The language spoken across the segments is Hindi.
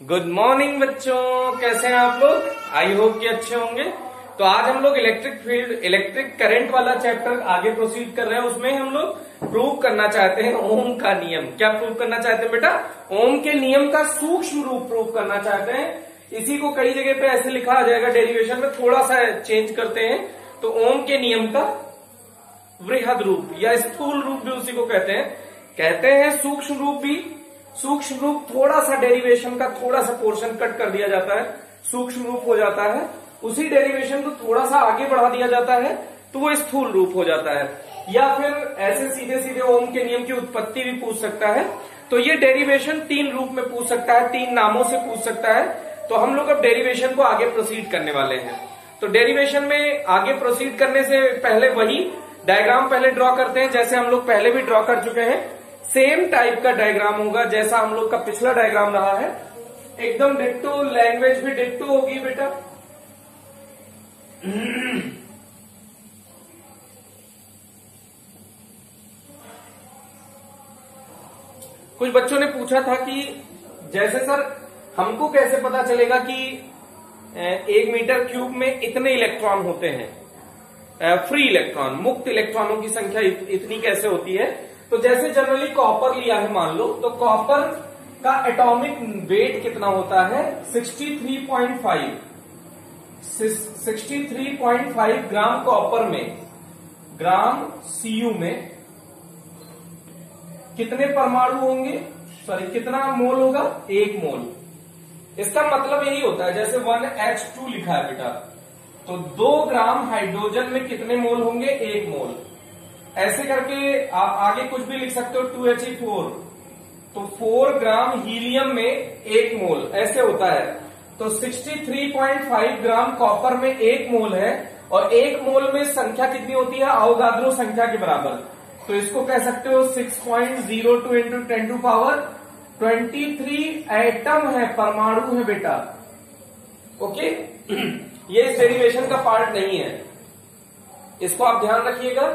गुड मॉर्निंग बच्चों, कैसे हैं आप लोग। आई होप कि अच्छे होंगे। तो आज हम लोग इलेक्ट्रिक करंट वाला चैप्टर आगे प्रोसीड कर रहे हैं। उसमें हम लोग प्रूव करना चाहते हैं ओम का नियम। क्या प्रूव करना चाहते हैं बेटा? ओम के नियम का सूक्ष्म रूप प्रूव करना चाहते हैं। इसी को कई जगह पे ऐसे लिखा आ जाएगा, डेरिवेशन में थोड़ा सा चेंज करते हैं तो ओम के नियम का वृहद रूप या स्थूल रूप भी उसी को कहते हैं सूक्ष्म रूप भी। सूक्ष्म रूप थोड़ा सा डेरिवेशन का थोड़ा सा पोर्शन कट कर दिया जाता है, सूक्ष्म रूप हो जाता है। उसी डेरिवेशन को थोड़ा सा आगे बढ़ा दिया जाता है तो वो स्थूल रूप हो जाता है। या फिर ऐसे सीधे सीधे ओम के नियम की उत्पत्ति भी पूछ सकता है। तो ये डेरिवेशन 3 रूप में पूछ सकता है, 3 नामों से पूछ सकता है। तो हम लोग अब डेरिवेशन को आगे प्रोसीड करने वाले हैं। तो डेरिवेशन में आगे प्रोसीड करने से पहले वही डायग्राम पहले ड्रॉ करते हैं जैसे हम लोग पहले भी ड्रॉ कर चुके हैं। सेम टाइप का डायग्राम होगा जैसा हम लोग का पिछला डायग्राम रहा है, एकदम डिट्टो। लैंग्वेज भी डिट्टो होगी बेटा। कुछ बच्चों ने पूछा था कि जैसे सर हमको कैसे पता चलेगा कि 1 मीटर क्यूब में इतने इलेक्ट्रॉन होते हैं, फ्री इलेक्ट्रॉन, मुक्त इलेक्ट्रॉनों की संख्या इतनी कैसे होती है। तो जैसे जनरली कॉपर लिया है मान लो, तो कॉपर का एटॉमिक वेट कितना होता है 63.5 ग्राम कॉपर में, ग्राम सीयू में कितने परमाणु होंगे, सॉरी कितना मोल होगा, 1 मोल। इसका मतलब यही होता है जैसे 1H2 लिखा है बेटा, तो 2 ग्राम हाइड्रोजन में कितने मोल होंगे, 1 मोल। ऐसे करके आप आगे कुछ भी लिख सकते हो, 2He4, तो 4 ग्राम हीलियम में 1 मोल, ऐसे होता है। तो 63.5 ग्राम कॉपर में 1 मोल है और 1 मोल में संख्या कितनी होती है, अवोगाद्रो संख्या के बराबर। तो इसको कह सकते हो 6.02 इंटू 10⁻23 एटम है, परमाणु है बेटा। ओके, ये इस डेरिवेशन का पार्ट नहीं है, इसको आप ध्यान रखिएगा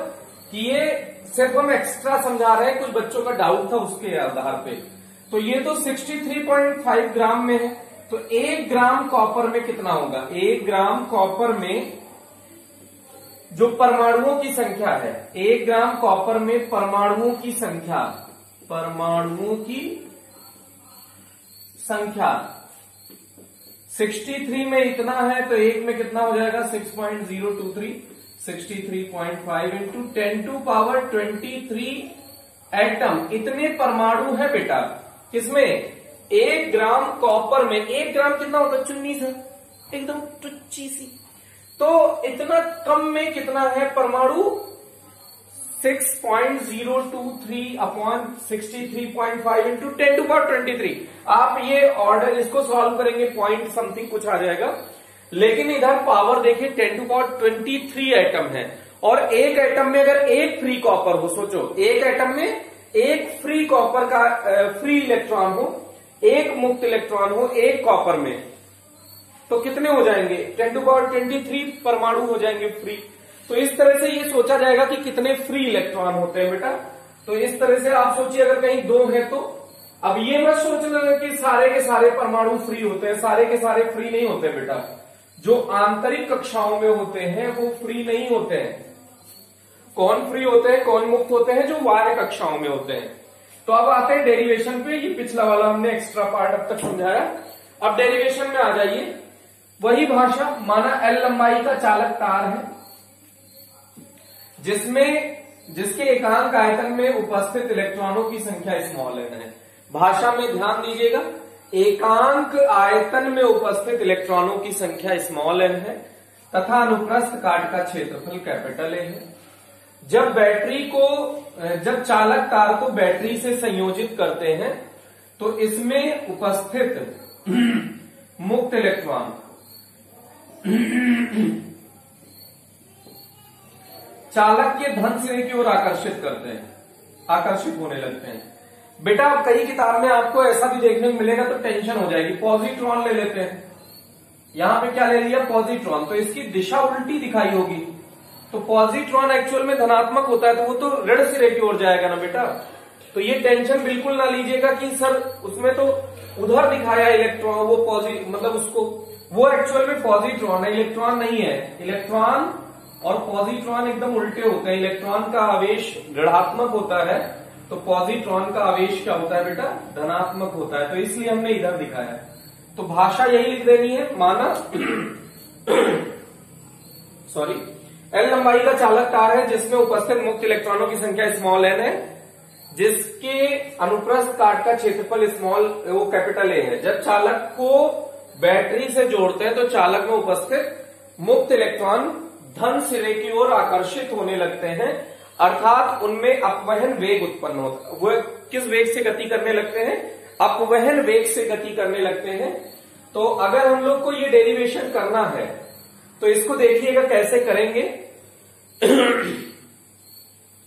कि ये सिर्फ हम एक्स्ट्रा समझा रहे हैं, कुछ बच्चों का डाउट था उसके आधार पे। तो ये तो 63.5 ग्राम में है, तो 1 ग्राम कॉपर में कितना होगा, 1 ग्राम कॉपर में जो परमाणुओं की संख्या है, 1 ग्राम कॉपर में परमाणुओं की संख्या, 63 में इतना है तो 1 में कितना हो जाएगा 6.023, 63.5 इंटू 10⁻23 एटम, इतने परमाणु है बेटा किसमें, 1 ग्राम कॉपर में। 1 ग्राम कितना होता है, चुन्नी सा, एकदम टुच्ची सी। तो इतना कम में कितना है परमाणु, 6.023 अपॉन 63.5 इंटू 10⁻23। आप ये ऑर्डर इसको सॉल्व करेंगे, पॉइंट समथिंग कुछ आ जाएगा। लेकिन इधर पावर देखिए 10⁻23 एटम है और एक एटम में अगर 1 फ्री कॉपर हो, सोचो 1 एटम में 1 फ्री कॉपर का फ्री इलेक्ट्रॉन हो, 1 मुक्त इलेक्ट्रॉन हो 1 कॉपर में, तो कितने हो जाएंगे, 10⁻23 परमाणु हो जाएंगे फ्री। तो इस तरह से ये सोचा जाएगा कि कितने फ्री इलेक्ट्रॉन होते हैं बेटा। तो इस तरह से आप सोचिए अगर कहीं 2 है तो, अब ये मत सोचना कि सारे के सारे परमाणु फ्री होते हैं, सारे के सारे फ्री नहीं होते बेटा। जो आंतरिक कक्षाओं में होते हैं वो फ्री नहीं होते हैं। कौन फ्री होते हैं, कौन मुक्त होते हैं, जो बाह्य कक्षाओं में होते हैं। तो अब आते हैं डेरिवेशन पे। ये पिछला वाला हमने एक्स्ट्रा पार्ट अब तक समझाया। अब डेरिवेशन में आ जाइए। वही भाषा, माना L लंबाई का चालक तार है जिसके एकांक आयतन में उपस्थित इलेक्ट्रॉनों की संख्या स्मॉल n है। भाषा में ध्यान दीजिएगा, एकांक आयतन में उपस्थित इलेक्ट्रॉनों की संख्या स्मॉल n है तथा अनुप्रस्थ काट का क्षेत्रफल कैपिटल A है। जब चालक तार को बैटरी से संयोजित करते हैं तो इसमें उपस्थित मुक्त इलेक्ट्रॉन चालक के धन सिरे की ओर आकर्षित होने लगते हैं। बेटा कई किताब में आपको ऐसा भी देखने को मिलेगा तो टेंशन हो जाएगी। पॉजिट्रॉन ले लेते हैं, यहां पे क्या ले लिया, पॉजिट्रॉन, तो इसकी दिशा उल्टी दिखाई होगी। तो पॉजिट्रॉन एक्चुअल में धनात्मक होता है तो वो तो ऋण सिरे की ओर जाएगा ना बेटा। तो ये टेंशन बिल्कुल ना लीजिएगा कि सर उसमें तो उधर दिखाया इलेक्ट्रॉन, वो पॉजिटिव मतलब उसको, वो एक्चुअल में पॉजिट्रॉन है, इलेक्ट्रॉन नहीं है। इलेक्ट्रॉन और पॉजिट्रॉन एकदम उल्टे होते हैं। इलेक्ट्रॉन का आवेश ऋणात्मक होता है तो पॉजिट्रॉन का आवेश क्या होता है बेटा, धनात्मक होता है। तो इसलिए हमने इधर दिखाया। तो भाषा यही लिख देनी है, माना सॉरी, एल लंबाई का चालक तार है जिसमें उपस्थित मुक्त इलेक्ट्रॉनों की संख्या स्मॉल एन है, जिसके अनुप्रस्थ काट का क्षेत्रफल स्मॉल वो कैपिटल ए है। जब चालक को बैटरी से जोड़ते हैं तो चालक में उपस्थित मुक्त इलेक्ट्रॉन धन सिरे की ओर आकर्षित होने लगते हैं, अर्थात उनमें अपवहन वेग उत्पन्न होता है। वो किस वेग से गति करने लगते हैं, अपवहन वेग से गति करने लगते हैं। तो अगर हम लोग को ये डेरिवेशन करना है तो इसको देखिएगा कैसे करेंगे।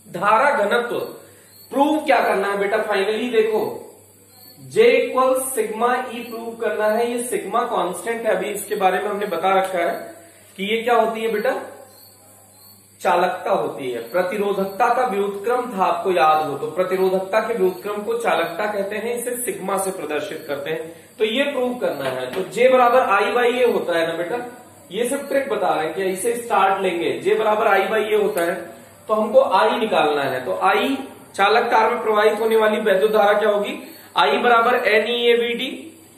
धारा घनत्व प्रूव क्या करना है बेटा, फाइनली देखो J equal sigma E prove करना है। ये सिग्मा कांस्टेंट है, अभी इसके बारे में हमने बता रखा है कि ये क्या होती है बेटा, चालकता होती है। प्रतिरोधकता का व्युत्क्रम था, आपको याद हो तो प्रतिरोधकता के व्युत्क्रम को चालकता कहते हैं, इसे सिग्मा से प्रदर्शित करते हैं। तो ये प्रूव करना है। तो J बराबर आई बाई ए होता है ना बेटा, ये सब ट्रिक बता रहे हैं कि इसे स्टार्ट लेंगे। J बराबर आई बाई ए होता है तो हमको आई निकालना है। तो आई चालक तार में प्रवाहित होने वाली वैद्युत धारा क्या होगी, आई बराबर NeAVD,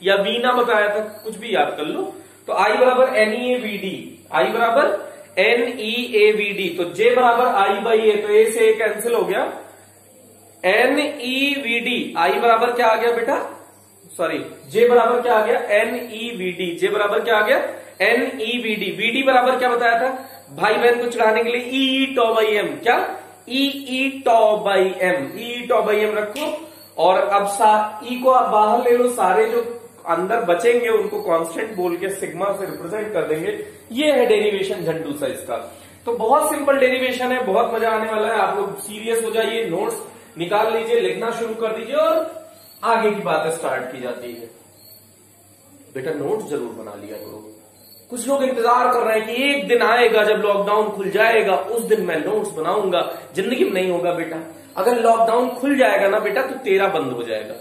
या V ना बताया था, कुछ भी याद कर लो। तो आई बराबर NeAVD, आई बराबर NeAVD। तो J बराबर आई बाई ए, तो ए से ए कैंसिल हो गया। NeVD, आई बराबर क्या आ गया बेटा, सॉरी J बराबर क्या आ गया, NeVD। J बराबर क्या आ गया, NeVD। VD बराबर क्या बताया था, भाई बहन को चढ़ाने के लिए ई टॉ बाई एम, क्या E tau by M, E tau by M रखो। और अब ई को आप बाहर ले लो, सारे जो अंदर बचेंगे उनको कांस्टेंट बोल के सिग्मा से रिप्रेजेंट कर देंगे। ये है डेरिवेशन झंडू सा इसका। तो बहुत सिंपल डेरिवेशन है, बहुत मजा आने वाला है। आप लोग सीरियस हो जाइए, नोट्स निकाल लीजिए, लिखना शुरू कर दीजिए और आगे की बातें स्टार्ट की जाती है। बेटा नोट्स जरूर बना लिया करो। कुछ लोग इंतजार कर रहे हैं कि एक दिन आएगा जब लॉकडाउन खुल जाएगा, उस दिन मैं नोट्स बनाऊंगा। जिंदगी में नहीं होगा बेटा। अगर लॉकडाउन खुल जाएगा ना बेटा तो तेरा बंद हो जाएगा।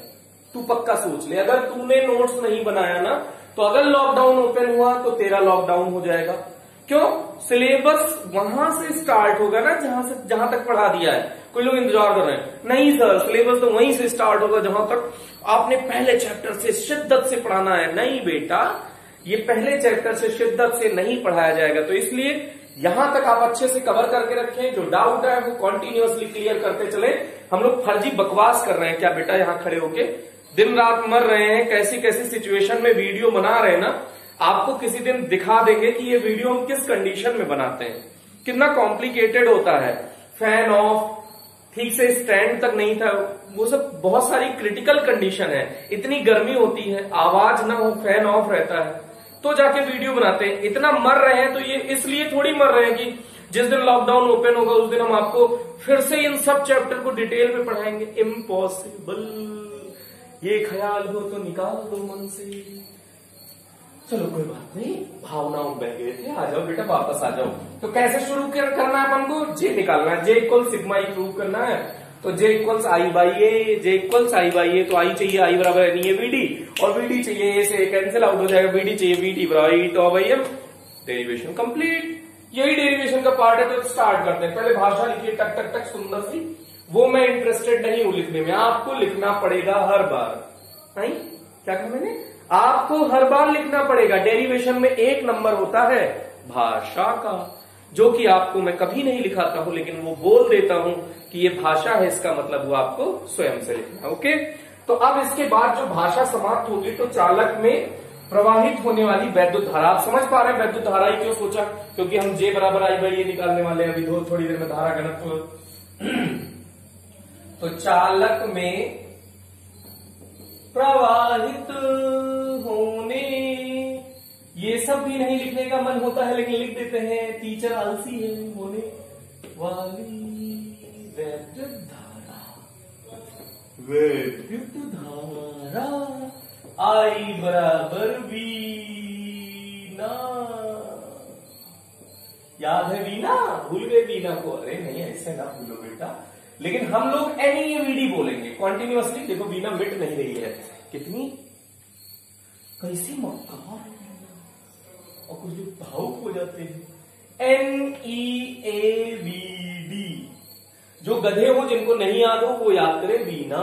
तू पक्का सोच ले, अगर तूने नोट्स नहीं बनाया ना तो अगर लॉकडाउन ओपन हुआ तो तेरा लॉकडाउन हो जाएगा। क्यों, सिलेबस वहां से स्टार्ट होगा ना जहां तक पढ़ा दिया है। कोई लोग इंतजार कर रहे हैं, नहीं सर सिलेबस तो वहीं से स्टार्ट होगा जहां तक आपने पहले चैप्टर से शिद्दत से पढ़ाना है। नहीं बेटा, ये पहले चैप्टर से शिद्दत से नहीं पढ़ाया जाएगा। तो इसलिए यहां तक आप अच्छे से कवर करके रखें, जो डाउट है वो कॉन्टिन्यूअसली क्लियर करते चले। हम लोग फर्जी बकवास कर रहे हैं क्या बेटा, यहां खड़े होके दिन रात मर रहे हैं, कैसी कैसी सिचुएशन में वीडियो बना रहे हैं ना। आपको किसी दिन दिखा देंगे कि ये वीडियो हम किस कंडीशन में बनाते हैं, कितना कॉम्प्लिकेटेड होता है। फैन ऑफ, ठीक से स्टैंड तक नहीं था, वो सब बहुत सारी क्रिटिकल कंडीशन है। इतनी गर्मी होती है, आवाज ना हो, फैन ऑफ रहता है, तो जाके वीडियो बनाते हैं। इतना मर रहे हैं तो ये इसलिए थोड़ी मर रहे हैं कि जिस दिन लॉकडाउन ओपन होगा उस दिन हम आपको फिर से इन सब चैप्टर को डिटेल में पढ़ाएंगे। इम्पॉसिबल, ये ख्याल हो तो निकाल दो मन से। चलो कोई बात नहीं, भावनाओं बह गए थे, आ जाओ बेटा वापस आ जाओ। तो कैसे शुरू करना है अपन को, J निकालना है। J equal sigma E prove करना है। तो J equals I by A, J equals I by A. तो आई चाहिए आई बराबर NeAVD और VD चाहिए ए से कैंसिल आउट हो जाएगा, VD चाहिए VD बराबर ई tau by M. Derivation complete. यही डेरिवेशन का पार्ट है। तो स्टार्ट करते हैं। पहले भाषा लिखिए टक टक टक सुंदर सी, वो मैं इंटरेस्टेड नहीं हूं लिखने में, आपको लिखना पड़ेगा हर बार। नहीं क्या कहा मैंने, आपको हर बार लिखना पड़ेगा। डेरिवेशन में एक नंबर होता है भाषा का, जो कि आपको मैं कभी नहीं लिखाता हूं, लेकिन वो बोल देता हूं कि ये भाषा है, इसका मतलब वो आपको स्वयं से लिखना। ओके, तो अब इसके बाद जो भाषा समाप्त होगी तो चालक में प्रवाहित होने वाली वैद्युत धारा, आप समझ पा रहे हैं वैद्युत धारा ही क्यों सोचा, क्योंकि हम J बराबर आई बाई ए निकालने वाले हैं अभी थोड़ी देर में धारा घनत्व। तो चालक में प्रवाहित होने, ये सब भी नहीं लिखने का मन होता है लेकिन लिख देते हैं, टीचर आलसी है। होने वाली वैद्युत धारा, वैद्युत धारा आई बराबर वीना। याद है वीना, भूल गए वीना को? अरे नहीं ऐसे ना भूलो बेटा, लेकिन हम लोग NeAVD बोलेंगे कॉन्टिन्यूअसली। देखो वीना मिट नहीं रही है, कितनी कैसे मक्कार और कुछ लोग भावुक हो जाते हैं। NEAVD, जो गधे हो जिनको नहीं याद हो वो याद करें बीना।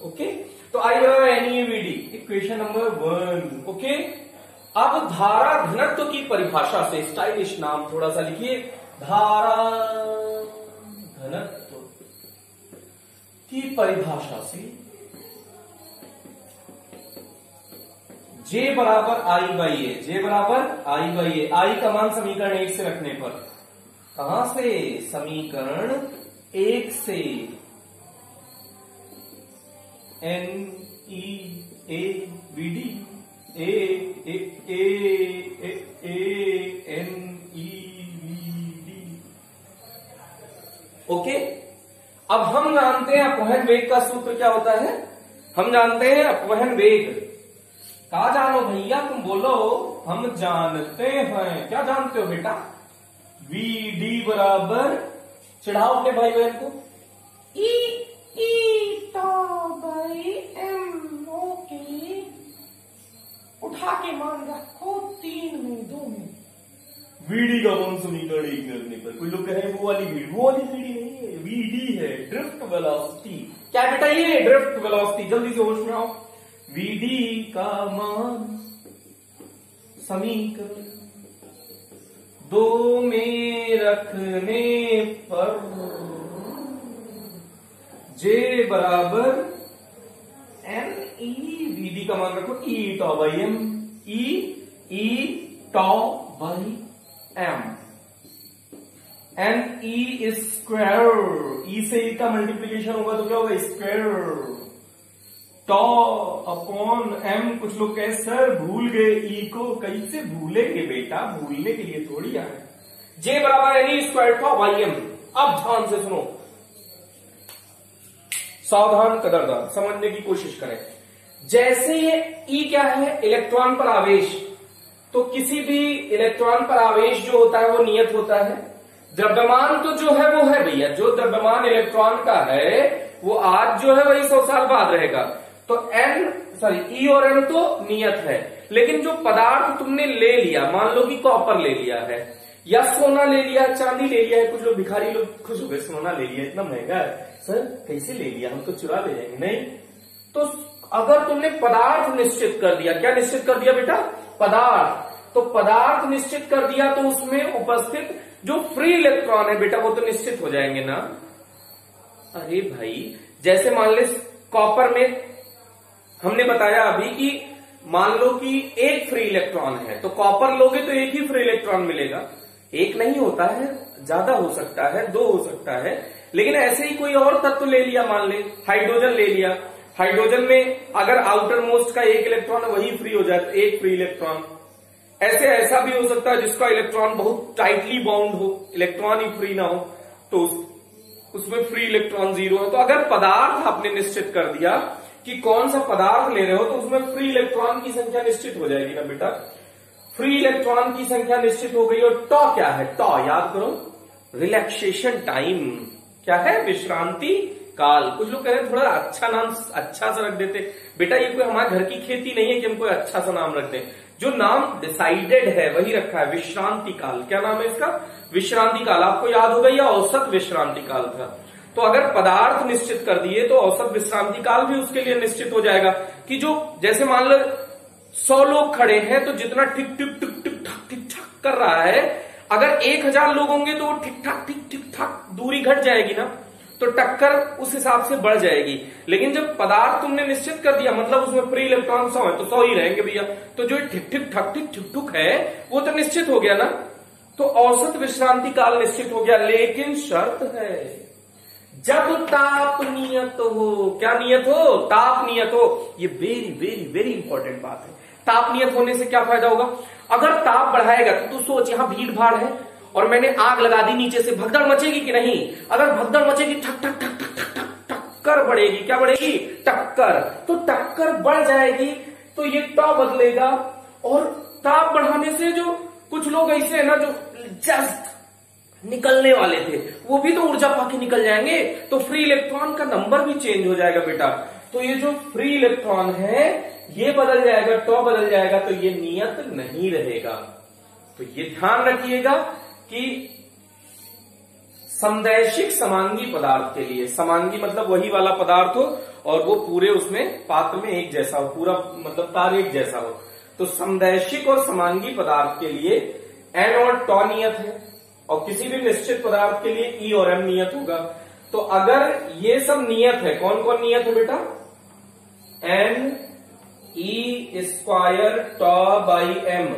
ओके, तो आई NEAVD इक्वेशन नंबर 1। ओके, अब धारा घनत्व की परिभाषा से, स्टाइलिश नाम थोड़ा सा लिखिए, धारा घनत्व की परिभाषा से J बराबर I बाई ए, J बराबर I बाई ए, I का मान समीकरण 1 से रखने पर, कहां से, समीकरण 1 से, NEAVD NEAVD। ओके, अब हम जानते हैं अपवहन वेग का सूत्र क्या होता है, हम जानते हैं अपवहन वेग। कहा जानो भैया, तुम बोलो। हम जानते हैं, क्या जानते हो बेटा, VD बराबर, चढ़ाओ अपने भाई बहन को, ईटा बाई M। ओके, उठा के मान रखो 3 में 2 में। VD का मान समीकरण 1 करने पर, कोई लोग कह रहे हैं वो वाली VD नहीं है, VD है, ड्रिफ्ट वेलोसिटी। क्या बेटा, ये ड्रिफ्ट वेलोसिटी, जल्दी से होश में आओ। VD का मान समीकरण 2 में रखने पर J बराबर NEVD का मान रखो E tau by M, E tau by M, NE square, E से E का मल्टीप्लीकेशन होगा तो क्या होगा, स्क्वायर टॉ अपॉन M। कुछ लोग कहे सर भूल गए E को, कैसे भूलेंगे बेटा, भूलने के लिए थोड़ी आए। J बराबर NE square tau by M। अब ध्यान से सुनो, सावधान कदरदान, समझने की कोशिश करें। जैसे ये E क्या है, इलेक्ट्रॉन पर आवेश, तो किसी भी इलेक्ट्रॉन पर आवेश जो होता है वो नियत होता है। द्रव्यमान तो जो है वो है भैया, जो द्रव्यमान इलेक्ट्रॉन का है वो आज जो है वही 100 साल बाद रहेगा। तो E और M तो नियत है, लेकिन जो पदार्थ तुमने ले लिया, मान लो कि कॉपर ले लिया है या सोना ले लिया, चांदी ले लिया है। कुछ लोग भिखारी लोग खुश हो गए, सोना ले लिया, इतना महंगा है सर, कैसे ले लिया, हम तो चुरा ले जाएंगे। नहीं, तो अगर तुमने पदार्थ निश्चित कर दिया, क्या निश्चित कर दिया बेटा, पदार्थ, तो पदार्थ निश्चित कर दिया तो उसमें उपस्थित जो फ्री इलेक्ट्रॉन है बेटा वो तो निश्चित हो जाएंगे ना। अरे भाई, जैसे मान ले कॉपर में हमने बताया अभी कि मान लो कि एक फ्री इलेक्ट्रॉन है, तो कॉपर लोगे तो एक ही फ्री इलेक्ट्रॉन मिलेगा। एक नहीं होता है, ज्यादा हो सकता है, 2 हो सकता है। लेकिन ऐसे ही कोई और तत्व ले लिया, मान ले हाइड्रोजन ले लिया, हाइड्रोजन में अगर आउटर मोस्ट का एक इलेक्ट्रॉन वही फ्री हो जाए तो एक फ्री इलेक्ट्रॉन। ऐसे ऐसा भी हो सकता है जिसका इलेक्ट्रॉन बहुत टाइटली बाउंड हो, इलेक्ट्रॉन ही फ्री ना हो, तो उसमें फ्री इलेक्ट्रॉन 0 है। तो अगर पदार्थ आपने निश्चित कर दिया कि कौन सा पदार्थ ले रहे हो, तो उसमें फ्री इलेक्ट्रॉन की संख्या निश्चित हो जाएगी ना बेटा। फ्री इलेक्ट्रॉन की संख्या निश्चित हो गई। और टॉ क्या है, टॉ याद करो, रिलैक्सेशन टाइम, क्या है, विश्रांति काल। कुछ लोग कह रहे हैं थोड़ा अच्छा नाम अच्छा सा रख देते, बेटा ये कोई हमारे घर की खेती नहीं है कि हम कोई अच्छा सा नाम रख दें। जो नाम डिसाइडेड है वही रखा है, विश्रांति काल। क्या नाम है इसका, विश्रांति काल। आपको याद होगा या औसत विश्रांति काल था। तो अगर पदार्थ निश्चित कर दिए तो औसत विश्रांति काल भी उसके लिए निश्चित हो जाएगा कि जो, जैसे मान लो 100 लोग खड़े हैं तो जितना टिक टिक टिक टिक ठाक टिक ठाक कर रहा है, अगर 1000 लोग होंगे तो वो ठीक ठाक दूरी घट जाएगी ना, तो टक्कर उस हिसाब से बढ़ जाएगी। लेकिन जब पदार्थ तुमने निश्चित कर दिया, मतलब उसमें फ्री इलेक्ट्रॉन 100 है तो 100 ही रहेंगे भैया, तो जो ठीक ठीक ठक ठीक ठुक ठुक है वो तो निश्चित हो गया ना। तो औसत विश्रांति काल निश्चित हो गया, लेकिन शर्त है जब ताप नियत हो। क्या नियत हो, ताप नियत हो। ये वेरी वेरी वेरी इंपॉर्टेंट बात है। ताप नियत होने से क्या फायदा होगा, अगर ताप बढ़ाएगा तो तू सोच, यहां भीड़ भाड़ है और मैंने आग लगा दी नीचे से, भगदड़ मचेगी कि नहीं, अगर भगदड़ मचेगी ठक ठक ठक ठक ठक ठक टक्कर बढ़ेगी। क्या बढ़ेगी, टक्कर। तो टक्कर बढ़ जाएगी तो ये टॉ बदलेगा, और ताप बढ़ाने से जो कुछ लोग ऐसे है ना जो जस्ट निकलने वाले थे वो भी तो ऊर्जा पाके निकल जाएंगे, तो फ्री इलेक्ट्रॉन का नंबर भी चेंज हो जाएगा बेटा। तो ये जो फ्री इलेक्ट्रॉन है ये बदल जाएगा, टॉ बदल जाएगा, तो ये नियत नहीं रहेगा। तो ये ध्यान रखिएगा कि समदैशिक समांगी पदार्थ के लिए, समांगी मतलब वही वाला पदार्थ हो और वो पूरे उसमें पात्र में एक जैसा हो, पूरा मतलब तार एक जैसा हो। तो समदैशिक और समांगी पदार्थ के लिए एन और टॉ नियत है, और किसी भी निश्चित पदार्थ के लिए ई और एम नियत होगा। तो अगर ये सब नियत है, कौन कौन नियत है बेटा? N E square tau by M,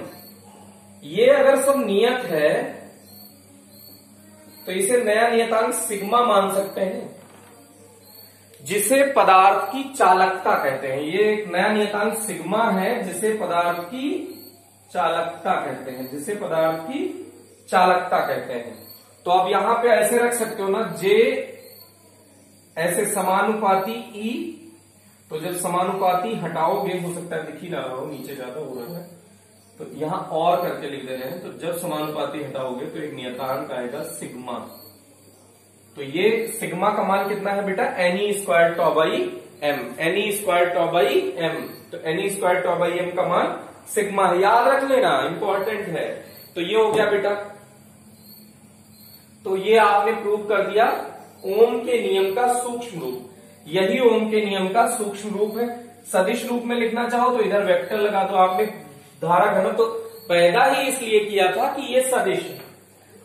ये अगर सब नियत है तो इसे नया नियतांक सिग्मा मान सकते हैं, जिसे पदार्थ की चालकता कहते हैं। ये एक नया नियतांक सिग्मा है जिसे पदार्थ की चालकता कहते हैं, जिसे पदार्थ की चालकता कहते हैं। तो अब यहां पे ऐसे रख सकते हो ना, जे ऐसे समानुपाती ई, तो जब समानुपाती हटाओगे, हो सकता है दिख ही ना रहा हो, नीचे ज्यादा हो रहा है, तो यहां और करके लिख दे रहे हैं। तो जब समानुपाती हटाओगे तो एक नियतांक आएगा सिग्मा। तो ये सिग्मा का मान कितना है बेटा? N E square tau by M, N E square tau by M. तो N E square tau by M का मान सिग्मा है, याद रख लेना, इंपॉर्टेंट है। तो ये हो गया बेटा। तो ये आपने प्रूव कर दिया ओम के नियम का सूक्ष्म रूप। यही ओम के नियम का सूक्ष्म रूप है। सदिश रूप में लिखना चाहो तो इधर वेक्टर लगा दो। आपने धारा घनत्व तो पैदा ही इसलिए किया था कि ये सदिश है,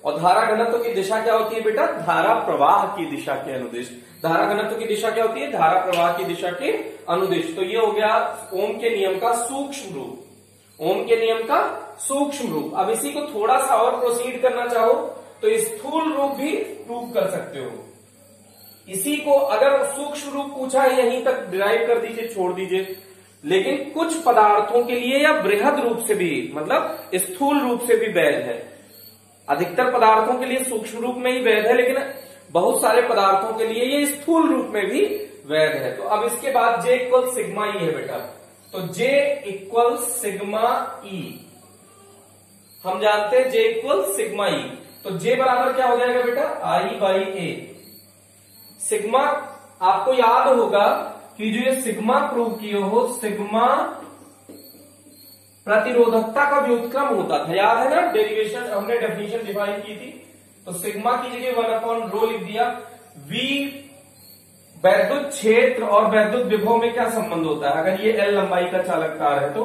और धारा घनत्व की दिशा क्या होती है बेटा? धारा प्रवाह की दिशा के अनुदिश। धारा घनत्व की दिशा क्या होती है? धारा प्रवाह की दिशा के अनुदिश। तो ये हो गया ओम के नियम का सूक्ष्म रूप। ओम के नियम का सूक्ष्म रूप। अब इसी को थोड़ा सा और प्रोसीड करना चाहो तो स्थूल रूप भी प्रूव कर सकते हो। इसी को अगर सूक्ष्म रूप पूछा है यहीं तक डिराइव कर दीजिए, छोड़ दीजिए। लेकिन कुछ पदार्थों के लिए या बृहद रूप से भी, मतलब स्थूल रूप से भी वैध है। अधिकतर पदार्थों के लिए सूक्ष्म रूप में ही वैध है, लेकिन बहुत सारे पदार्थों के लिए ये स्थूल रूप में भी वैध है। तो अब इसके बाद J इक्वल सिग्मा ई है बेटा। तो J इक्वल सिग्मा ई, हम जानते हैं J इक्वल सिग्मा ई। तो J बराबर क्या हो जाएगा बेटा? I by A. सिग्मा आपको याद होगा कि जो ये सिग्मा प्रूव किए हो, सिग्मा प्रतिरोधकता का व्युत्क्रम होता था, याद है ना? डेरिवेशन हमने डेफिनेशन डिफाइन की थी। तो सिग्मा की जगह 1/ρ लिख दिया। V वैद्युत क्षेत्र और वैद्युत विभव में क्या संबंध होता है? अगर ये L लंबाई का चालक तार है तो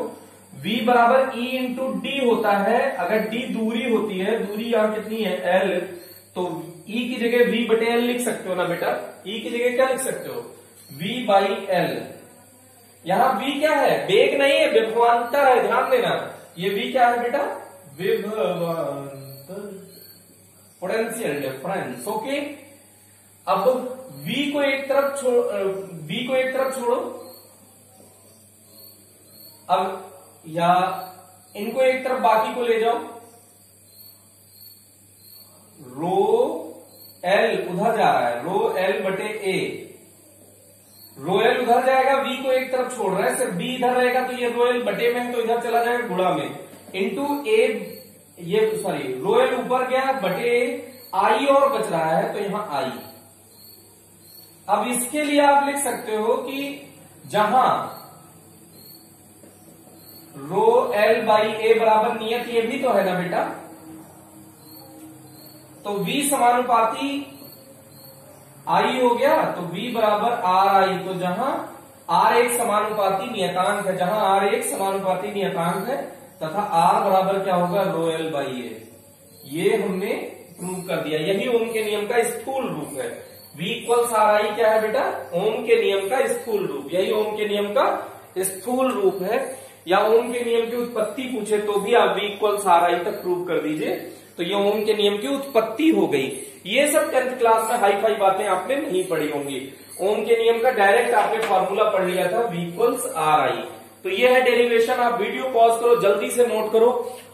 V बराबर E इंटू डी होता है। अगर D दूरी होती है, दूरी यहां कितनी है? L, तो E की जगह V बटे L लिख सकते हो ना बेटा? E की जगह क्या लिख सकते हो? V by L। यहां V क्या है? वेग नहीं है, विभवांतर है, ध्यान देना। ये V क्या है बेटा? विभवांतर, पोटेंशियल डिफरेंस। ओके, अब V को एक तरफ छोड़ो, अब या इनको एक तरफ बाकी को ले जाओ। रो L उधर जा रहा है, रो L बटे ए। रो L उधर जाएगा, V को एक तरफ छोड़ रहा है, सिर्फ B इधर रहेगा तो ये रो L बटे में है तो इधर चला जाएगा गुणा में, इंटू ए, ये सॉरी रो L ऊपर गया बटे I और बच रहा है तो यहां I। अब इसके लिए आप लिख सकते हो कि जहां रो L बाई ए बराबर नियत, ये भी तो है ना बेटा? तो V समानुपाती I हो गया, तो V बराबर RI। तो जहां R एक समानुपाती नियतांक है, जहां R एक समानुपाती नियतांक है तथा R बराबर क्या होगा? रो L बाई ए। ये हमने प्रूव कर दिया। यही ओम के नियम का स्थूल रूप है। V इक्वल्स RI क्या है बेटा? ओम के नियम का स्थूल रूप। यही ओम के नियम का स्थूल रूप है। या ओम के नियम की उत्पत्ति पूछे तो भी आप V इक्वल्स RI तक प्रूव कर दीजिए, तो ये ओम के नियम की उत्पत्ति हो गई। ये सब 10th क्लास में हाई फाई बातें आपने नहीं पढ़ी होंगी। ओम के नियम का डायरेक्ट आपने फॉर्मूला पढ़ लिया था, V इक्वल्स RI। तो ये है डेरिवेशन। आप वीडियो पॉज करो, जल्दी से नोट करो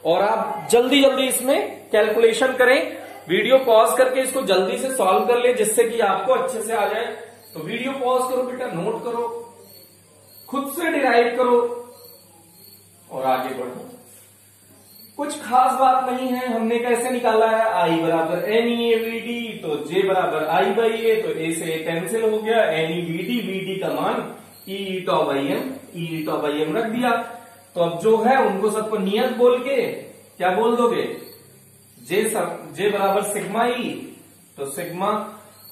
और आप जल्दी जल्दी इसमें कैलकुलेशन करें। वीडियो पॉज करके इसको जल्दी से सॉल्व कर ले, जिससे कि आपको अच्छे से आ जाए। तो वीडियो पॉज करो बेटा, नोट करो, खुद से डिराइव करो और आगे बढ़ो। कुछ खास बात नहीं है। हमने कैसे निकाला है? I बराबर NeVD, तो J बराबर I बाई ए, तो A से A कैंसिल हो गया। NeVD, VD का मान ई टॉ बाई एम रख दिया। तो अब जो है उनको सबको नियत बोल के क्या बोल दोगे, जे बराबर सिग्मा ई, तो सिग्मा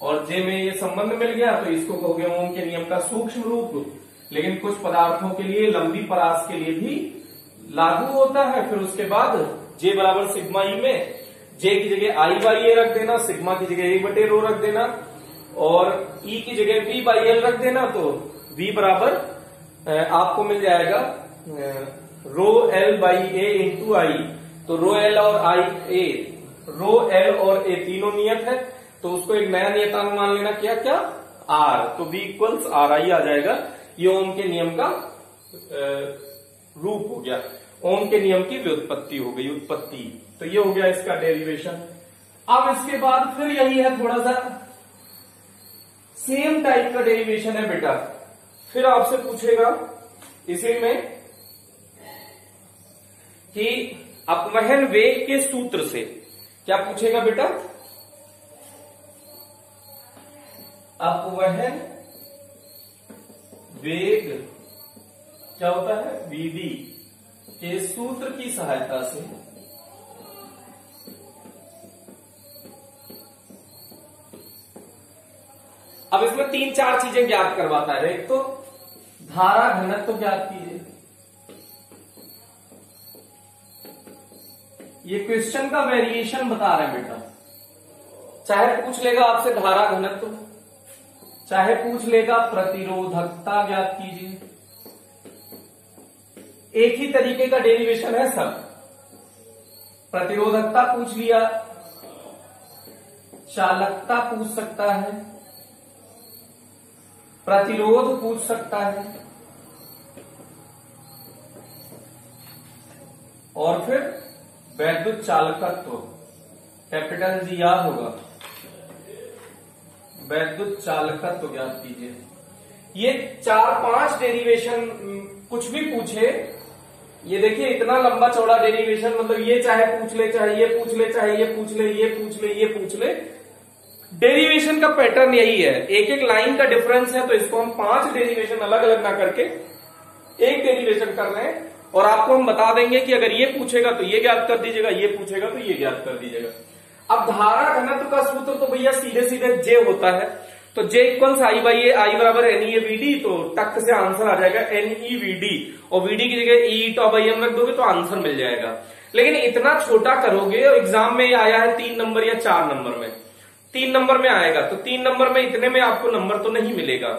और जे में ये संबंध मिल गया तो इसको कहोगे ओम के नियम का सूक्ष्म रूप। लेकिन कुछ पदार्थों के लिए लंबी परास के लिए भी लागू होता है। फिर उसके बाद जे बराबर सिग्मा ई में जे की जगह आई बाई ए रख देना, सिग्मा की जगह ए बटे रो रख देना और ई की जगह वी बाई एल रख देना। तो वी बराबर आपको मिल जाएगा rho L by A into I. तो रो एल और ए तीनों नियत है, तो उसको एक नया नियतांक मान लेना, क्या आर। तो v इक्वल्स आर आई आ जाएगा। ये ओम के नियम का रूप हो गया, ओम के नियम की व्युत्पत्ति हो गई, उत्पत्ति। तो ये हो गया इसका डेरिवेशन। अब इसके बाद फिर यही है, थोड़ा सा सेम टाइप का डेरिवेशन है बेटा। फिर आपसे पूछेगा इसी में कि अपवहन वेग के सूत्र से क्या पूछेगा बेटा, अपवहन वेग क्या होता है, वीडी के सूत्र की सहायता से अब इसमें 3-4 चीजें ज्ञात करवाता है। एक तो धारा घनत्व तो ज्ञात कीजिए। ये क्वेश्चन का वेरिएशन बता रहे हैं बेटा। चाहे पूछ लेगा आपसे धारा घनत्व, चाहे पूछ लेगा प्रतिरोधकता ज्ञात कीजिए। एक ही तरीके का डेरिवेशन है सब। प्रतिरोधकता पूछ लिया, चालकता पूछ सकता है, प्रतिरोध पूछ सकता है और फिर वैद्युत चालकत्व, कैपिटल जी याद होगा, वैद्युत चालकत्व ज्ञात कीजिए। ये 4-5 डेरिवेशन कुछ भी पूछे, ये देखिए इतना लंबा चौड़ा डेरिवेशन, मतलब ये चाहे पूछ ले, चाहे ये पूछ ले, चाहे ये पूछ ले, ये पूछ ले, ये पूछ ले, डेरिवेशन का पैटर्न यही है। एक एक लाइन का डिफरेंस है, तो इसको हम 5 डेरिवेशन अलग अलग ना करके एक डेरिवेशन कर रहे हैं और आपको हम बता देंगे कि अगर ये पूछेगा तो ये ज्ञात कर दीजिएगा, ये पूछेगा तो ये ज्ञात कर दीजिएगा। अब धारा घनत्व का सूत्र तो भैया सीधे सीधे जे होता है, तो जे इक्वल्स आई बाई ए, आई बराबर एन ई वी डी, तो टक से आंसर आ जाएगा एन ई वी डी और वीडी की जगह ई टॉ बाई एम रख दोगे तो आंसर मिल जाएगा। लेकिन इतना छोटा करोगे और एग्जाम में आया है 3 नंबर या 4 नंबर में, 3 नंबर में आएगा, तो 3 नंबर में इतने में आपको नंबर तो नहीं मिलेगा।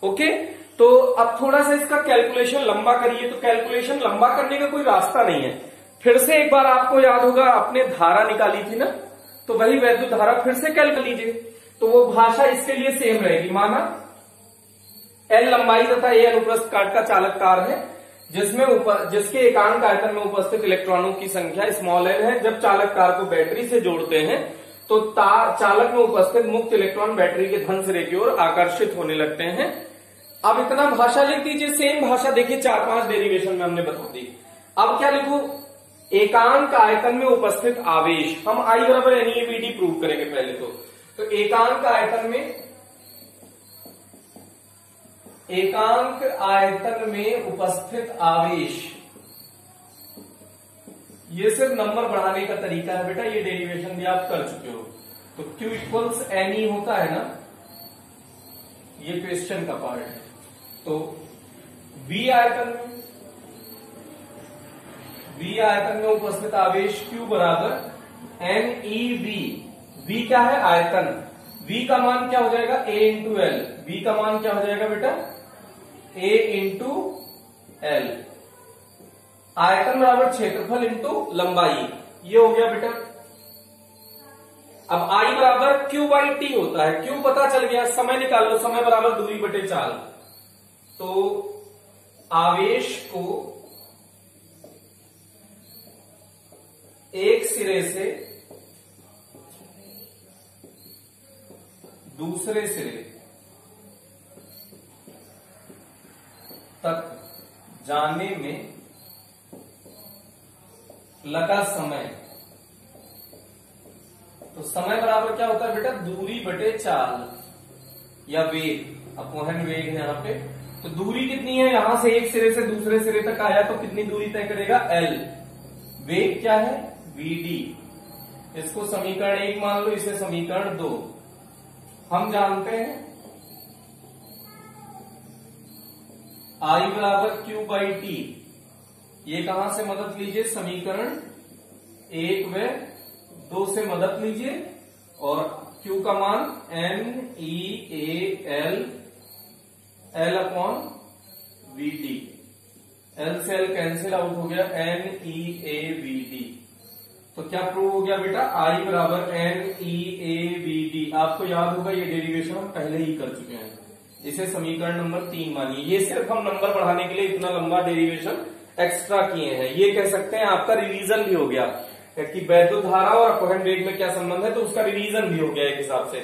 ओके, तो अब थोड़ा सा इसका कैलकुलेशन लंबा करिए। तो कैलकुलेशन लंबा करने का कोई रास्ता नहीं है। फिर से एक बार आपको याद होगा आपने धारा निकाली थी ना, तो वही वैद्युत धारा फिर से कैलकुलेट लीजिए, तो वो भाषा इसके लिए सेम रहेगी। माना एल लंबाई तथा ए अनुप्रस्थ काट का चालक कार है, जिसके एकांक आयतन में उपस्थित इलेक्ट्रॉनों की संख्या स्मॉल एल है। जब चालक कार को बैटरी से जोड़ते हैं तो चालक में उपस्थित मुक्त इलेक्ट्रॉन बैटरी के धन सिरे की ओर आकर्षित होने लगते हैं। अब इतना भाषा लिख दीजिए, सेम भाषा देखिए 4-5 डेरिवेशन में हमने बता दी। अब क्या लिखू, एकांक आयतन में उपस्थित आवेश, हम आई बराबर N E V D prove करेंगे पहले तो एकांक आयतन में उपस्थित आवेश, ये सिर्फ नंबर बढ़ाने का तरीका है बेटा, ये डेरिवेशन भी आप कर चुके हो। तो Q इक्वल्स एन ई होता है ना, ये क्वेश्चन का पार्ट है। तो V आयतन में उपस्थित आवेश Q बराबर एन ई वी। V क्या है, आयतन। V का मान क्या हो जाएगा, A इंटू एल। V का मान क्या हो जाएगा बेटा, A इंटू एल। आयतन बराबर क्षेत्रफल इंटू लंबाई, ये हो गया बेटा। अब I बराबर Q बाई टी होता है, Q पता चल गया, समय निकाल लो, समय बराबर दूरी बटे चाल। तो आवेश को एक सिरे से दूसरे सिरे तक जाने में लगा समय, तो समय बराबर क्या होता है बेटा, दूरी बटे चाल या वेग, अपवहन वेग है यहाँ पे, तो दूरी कितनी है, यहां से एक सिरे से दूसरे सिरे तक आया तो कितनी दूरी तय करेगा, L। वेग क्या है, VD। इसको समीकरण 1 मान लो, इसे समीकरण 2। हम जानते हैं I बराबर Q बाई टी। ये कहां से मदद लीजिए, समीकरण 1 व 2 से मदद लीजिए। और Q का मान NEAL L upon VD। L से L कैंसिल आउट हो गया, NEAVD। तो क्या प्रूव हो गया बेटा, I बराबर NEAVD। आपको याद होगा ये डेरिवेशन हम पहले ही कर चुके हैं। इसे समीकरण नंबर 3 मानिए। ये सिर्फ हम नंबर बढ़ाने के लिए इतना लंबा डेरिवेशन एक्स्ट्रा किए हैं। ये कह सकते हैं आपका रिवीजन भी हो गया कि वैद्युत धारा और अपवहन वेग में क्या संबंध है, तो उसका रिवीजन भी हो गया एक हिसाब से।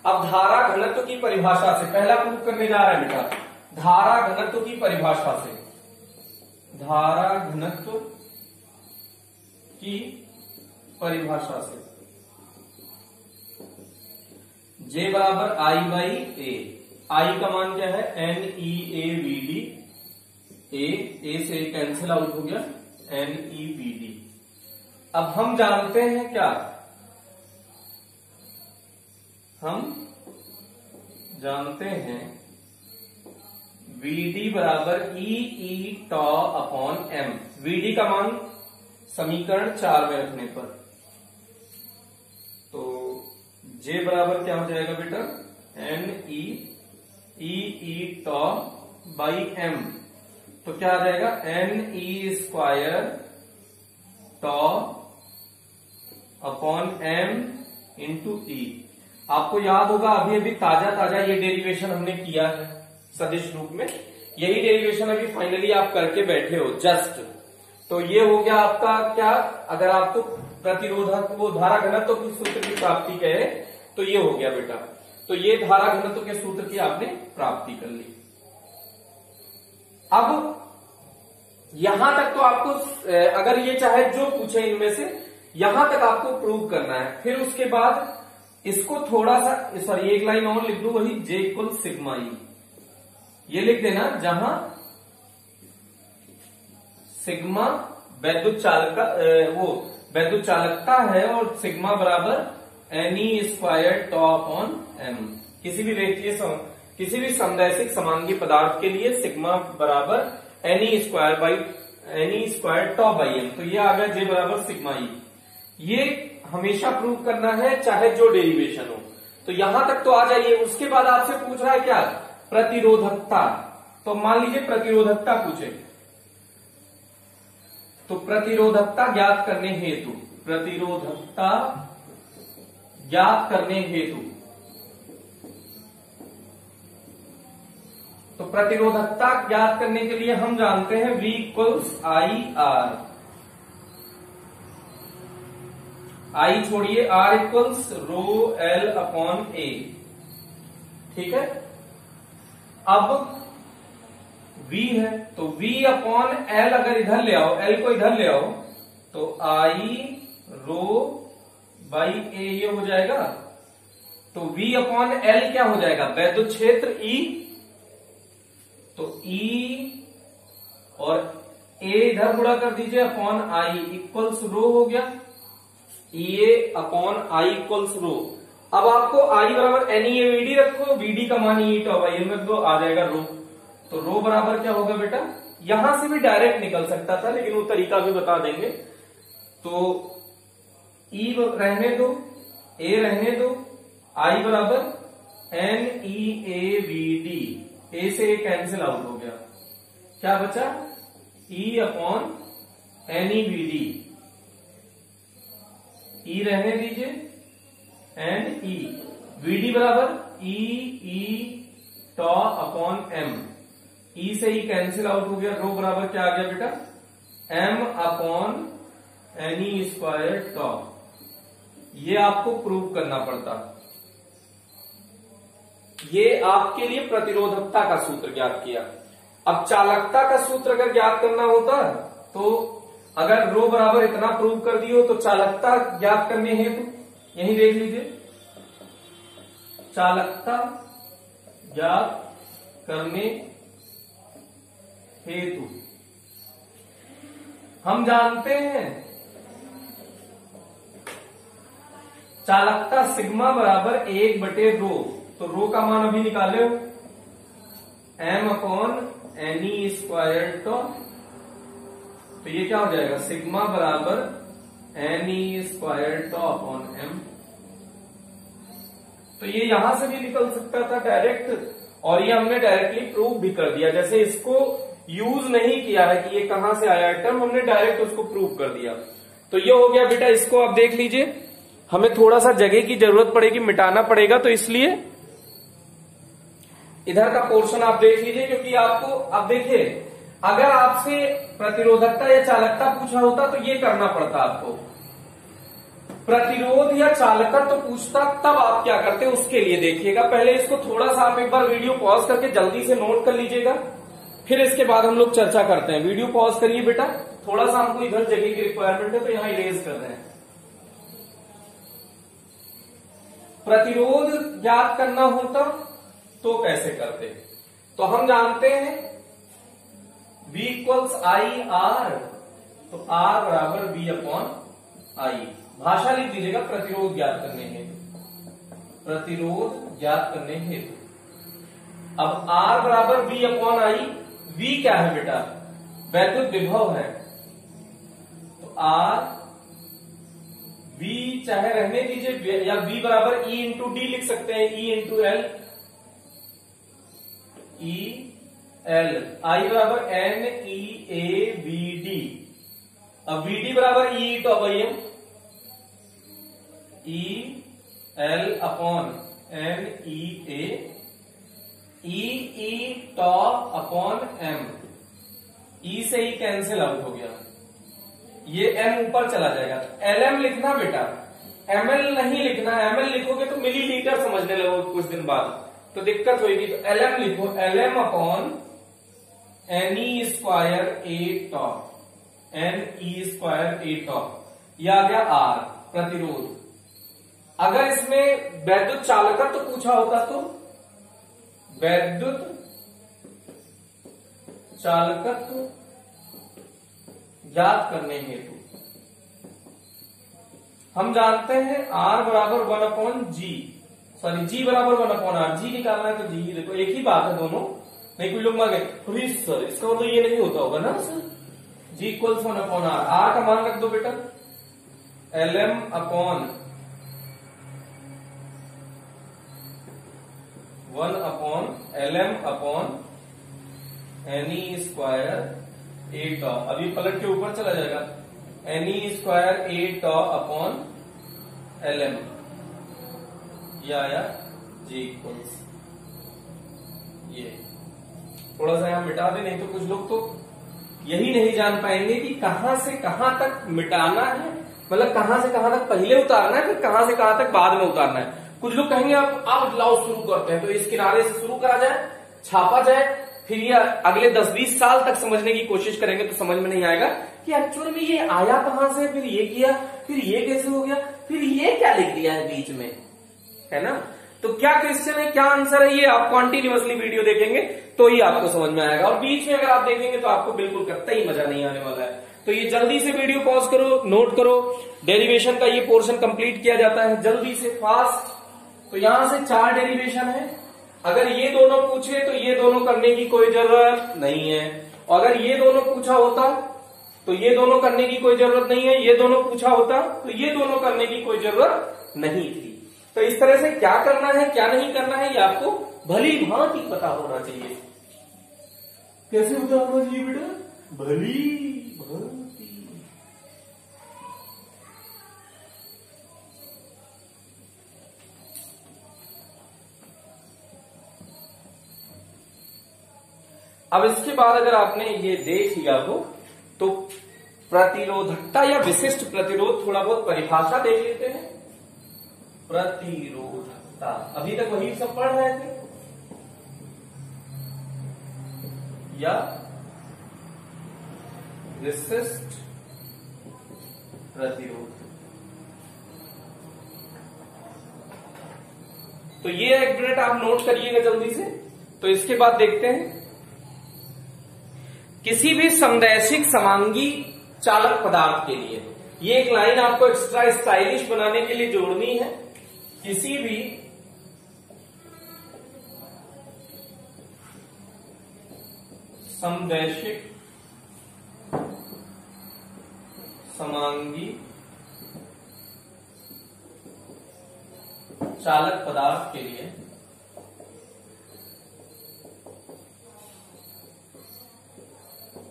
अब धारा घनत्व की परिभाषा से पहला प्रूव करने जा रहा है बेटा, धारा घनत्व की परिभाषा से। धारा घनत्व की परिभाषा से J बराबर I बाई A। I का मान क्या है, NEAVD। A से कैंसिल आउट हो गया, NEVD। अब हम जानते हैं क्या, हम जानते हैं VD बराबर EE टॉ अपॉन M। VD का मान समीकरण 4 में रखने पर, तो J बराबर क्या हो जाएगा बेटा, NEEE टॉ बाई M। तो क्या आ जाएगा, NE स्क्वायर टॉ अपॉन M इंटू E। आपको याद होगा अभी अभी ताजा ये डेरिवेशन हमने किया है सदिश रूप में। यही डेरिवेशन अभी फाइनली आप करके बैठे हो जस्ट। तो ये हो गया आपका क्या, अगर आपको प्रतिरोधक वो धारा घनत्व के सूत्र की प्राप्ति कहे तो ये हो गया बेटा। तो ये धारा घनत्व के सूत्र की आपने प्राप्ति कर ली। अब यहां तक तो आपको अगर ये चाहे जो पूछे इनमें से, यहां तक आपको प्रूव करना है। फिर उसके बाद इसको थोड़ा सा, सॉरी एक लाइन और लिख दू, वही J इक्वल सिग्मा ई। ये लिख देना, जहां सिग्मा वैद्युत चालकता वो वैद्युत चालकता है और सिग्मा बराबर NE स्क्वायर टॉ अपॉन M। किसी भी रेखीय किसी भी समदैशिक समांगी पदार्थ के लिए सिग्मा बराबर NE square tau by M। तो ये आ गया J बराबर सिग्मा ई। ये हमेशा प्रूव करना है चाहे जो डेरिवेशन हो। तो यहां तक तो आ जाइए। उसके बाद आपसे पूछ रहा है क्या, प्रतिरोधकता। तो मान लीजिए प्रतिरोधकता पूछे, तो प्रतिरोधकता ज्ञात करने हेतु, प्रतिरोधकता ज्ञात करने हेतु, तो प्रतिरोधकता ज्ञात करने के लिए हम जानते हैं V इक्वल्स IR। I छोड़िए, R equals rho L upon A। ठीक है। अब V है तो V अपॉन L अगर इधर ले आओ, L को इधर ले आओ, तो I रो बाई A ये हो जाएगा। तो V अपॉन L क्या हो जाएगा, वैद्युत क्षेत्र E। तो E और A इधर गुणा कर दीजिए अपॉन I इक्वल्स रो हो गया, EA अपॉन I इक्वल्स रो। अब आपको I बराबर NEAVD रखो, VD का मान E टॉ बाई M रख दो, आ जाएगा रो। तो रो बराबर क्या होगा बेटा, यहां से भी डायरेक्ट निकल सकता था लेकिन वो तरीका भी बता देंगे। तो E रहने दो, A रहने दो, I बराबर NEAVD। A से A कैंसिल आउट हो गया, क्या बचा, E अपॉन NEVD। E रहने दीजिए, एंड E। VD बराबर E टॉ अपॉन M। E से E कैंसिल आउट हो गया, रो बराबर क्या आ गया बेटा, M अपॉन NE स्क्वायर टॉ। ये आपको प्रूव करना पड़ता। ये आपके लिए प्रतिरोधकता का सूत्र ज्ञात किया। अब चालकता का सूत्र अगर ज्ञात करना होता तो अगर रो बराबर इतना प्रूव कर दियो तो चालकता ज्ञात करने हेतु यही देख लीजिए, चालकता ज्ञात करने हेतु। हम जानते हैं चालकता सिग्मा बराबर 1/रो, तो रो का मान अभी निकाले हो m/ne² तो ये क्या हो जाएगा सिग्मा बराबर ne²/m। तो ये यहां से भी निकल सकता था डायरेक्ट, और ये हमने डायरेक्टली प्रूव भी कर दिया। जैसे इसको यूज नहीं किया है कि ये कहां से आया टर्म, हमने डायरेक्ट उसको प्रूव कर दिया। तो ये हो गया बेटा। इसको आप देख लीजिए, हमें थोड़ा सा जगह की जरूरत पड़ेगी, मिटाना पड़ेगा, तो इसलिए इधर का पोर्शन आप देख लीजिए। क्योंकि आपको अब देखिए, अगर आपसे प्रतिरोधकता या चालकता पूछा होता तो ये करना पड़ता आपको। प्रतिरोध या चालकत्व तो पूछता, तब आप क्या करते उसके लिए देखिएगा। पहले इसको थोड़ा सा आप एक बार वीडियो पॉज करके जल्दी से नोट कर लीजिएगा, फिर इसके बाद हम लोग चर्चा करते हैं। वीडियो पॉज करिए बेटा, थोड़ा सा हमको इधर जगह की रिक्वायरमेंट है तो यहां इरेज कर रहे हैं। प्रतिरोध ज्ञात करना होता तो कैसे करते, तो हम जानते हैं V = IR, तो R बराबर V/I। भाषा लिख दीजिएगा प्रतिरोध ज्ञात करने हेतु, प्रतिरोध ज्ञात करने हेतु। अब R बराबर V/I, V क्या है बेटा वैद्युत विभव है, तो R V चाहे रहने दीजिए, या V बराबर E/D लिख सकते हैं, E/L, E/L, I बराबर NeAVD। अब VD बराबर E, तो अब ये EL/NEA, E/τ/m, E से ही कैंसिल आउट हो गया, ये M ऊपर चला जाएगा। LM लिखना बेटा, ML नहीं लिखना। ML लिखोगे तो मिलीलीटर समझने लगोगे कुछ दिन बाद, तो दिक्कत होगी। तो LM लिखो, LM/Ne²A/τ, Ne²A/τ, यह आ गया R प्रतिरोध। अगर इसमें वैद्युत चालकत्व तो पूछा होता तो वैद्युत चालकत्व ज्ञात करने हेतु हम जानते हैं R बराबर 1/G, सॉरी G बराबर 1/R। G निकालना है तो G ही देखो, एक ही बात है दोनों। नहीं कोई लोग मांगे सर इसका मतलब ये नहीं होता होगा ना सर, G = 1/R। R का मान रख दो बेटा, LM/1/Ne²A/τ, अभी पलट के ऊपर चला जाएगा, Ne²A/τ/LM, या G = ये। थोड़ा सा यहां मिटा दे, नहीं तो कुछ लोग तो यही नहीं जान पाएंगे कि कहां से कहां तक मिटाना है, मतलब कहां से कहां तक पहले उतारना है, फिर कहां से कहां तक बाद में उतारना है। कुछ लोग कहेंगे आप लाओ शुरू करते हैं, तो इस किनारे से शुरू करा जाए, छापा जाए, फिर ये अगले 10-20 साल तक समझने की कोशिश करेंगे तो समझ में नहीं आएगा कि एक्चुअल में ये आया कहां से, फिर ये किया, फिर ये कैसे हो गया, फिर ये क्या लिख दिया है बीच में, है ना। तो क्या क्वेश्चन है, क्या आंसर है, ये आप कॉन्टिन्यूअसली वीडियो देखेंगे तो ही आपको समझ में आएगा। और बीच में अगर आप देखेंगे तो आपको बिल्कुल कतई मजा नहीं आने वाला है। तो ये जल्दी से वीडियो पॉज करो, नोट करो, डेरिवेशन का ये पोर्शन कंप्लीट किया जाता है जल्दी से, फास्ट। तो यहां से 4 डेरिवेशन है। अगर ये दोनों पूछे तो ये दोनों करने की कोई जरूरत नहीं है, और अगर ये दोनों पूछा होता तो ये दोनों करने की कोई जरूरत नहीं है, ये दोनों पूछा होता तो ये दोनों करने की कोई जरूरत नहीं थी। तो इस तरह से क्या करना है क्या नहीं करना है ये आपको भली भांति पता होना चाहिए। कैसे पता होना चाहिए बेटा, भली भांति। अब इसके बाद अगर आपने ये देख लिया हो तो प्रतिरोधकता या विशिष्ट प्रतिरोध, थोड़ा बहुत परिभाषा देख लेते हैं। प्रतिरोधकता अभी तक वही सब पढ़ रहे थे, या विशिष्ट प्रतिरोध। तो ये एक मिनट आप नोट करिएगा जल्दी से। तो इसके बाद देखते हैं किसी भी समदैशिक समांगी चालक पदार्थ के लिए, ये एक लाइन आपको एक्स्ट्रा स्टाइलिश बनाने के लिए जोड़नी है। किसी भी समदैशिक समांगी चालक पदार्थ के लिए